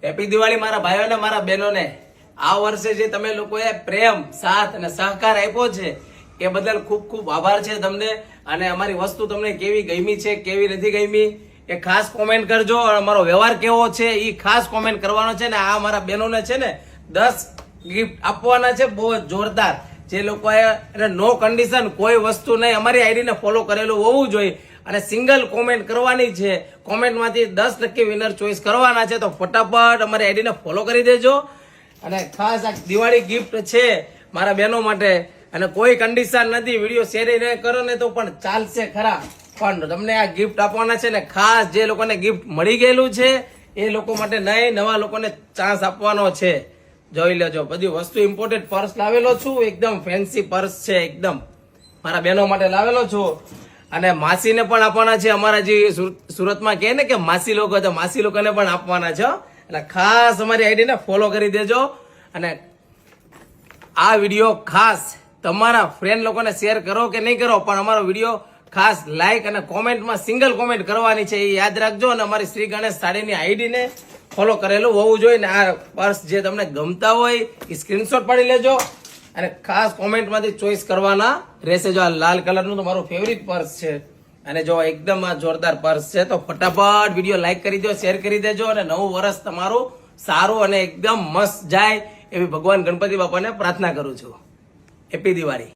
Happy Diwali મારા ભાઈઓ ને મારા બહેનોને। આ વર્ષે જે તમે લોકોએ પ્રેમ સાથ અને સહકાર આપ્યો છે એ બદલ ખૂબ ખૂબ આભાર છે તમને। અને અમારી વસ્તુ તમને કેવી ગમી છે કેવી નથી ગમી એ ખાસ કોમેન્ટ કરજો। અને અમારો વ્યવહાર કેવો છે એ ખાસ કોમેન્ટ કરવાનો છે ને આ મારા બહેનોને છે ને 10 ગિફ્ટ આપવાના છે બહુ જોરદાર। જે લોકોએ નો કન્ડિશન કોઈ વસ્તુ નહીં અમારી આઈડીને ફોલો કરેલું હોવું જોઈએ અને સિંગલ કોમેન્ટ કરવાની છે। કોમેન્ટમાંથી 10% વિનર ચોઈસ કરવાના છે તો ફટાફટ અમારી આઈડીને ફોલો કરી દેજો। અને ખાસ આ દિવાળી ગિફ્ટ છે મારા બહેનો માટે અને કોઈ કન્ડિશન નથી। વિડીયો શેર ન કરો ને તો પણ ચાલશે ખરા, પણ તમને આ ગિફ્ટ આપવાના છે ને ખાસ જે લોકોને ગિફ્ટ મળી ગયેલું છે એ લોકો માટે નહીં, નવા લોકોને ચાન્સ આપવાનો છે। જોઈ લેજો બધી વસ્તુ ઇમ્પોર્ટેન્ટ પર્સ લાવેલો છું, એકદમ ફેન્સી પર્સ છે, એકદમ મારા બહેનો માટે લાવેલો છું। અને માસીને પણ આપવાના છે। અમારા જે સુરતમાં કહે ને કે માસી લોકો, તો માસી લોકોને પણ આપવાના છે। એટલે ખાસ અમારી આઈડીને ફોલો કરી દેજો। અને આ વિડીયો ખાસ તમારા ફ્રેન્ડ લોકોને શેર કરો કે નહીં કરો, પણ અમારો વિડીયો ખાસ લાઈક અને કોમેન્ટમાં સિંગલ કોમેન્ટ કરવાની છે એ યાદ રાખજો। અને અમારી શ્રી ગણેશ સાડીની આઈડીને ફોલો કરેલું હોવું જોઈએ ને આ પર્સ જે તમને ગમતા હોય એ સ્ક્રીનશોટ પાડી લેજો અને ખાસ કોમેન્ટમાંથી ચોઈસ કરવાના રહેશે। જો આ લાલ કલરનું તો મારું ફેવરિટ પર્સ છે અને જો એકદમ આ જોરદાર પર્સ છે તો ફટાફટ વિડીયો લાઈક કરી દો, શેર કરી દેજો અને નવું વર્ષ તમારું સારું અને એકદમ મસ્ત જાય એવી ભગવાન ગણપતિ બાપાને પ્રાર્થના કરું છું। હેપી દિવાળી।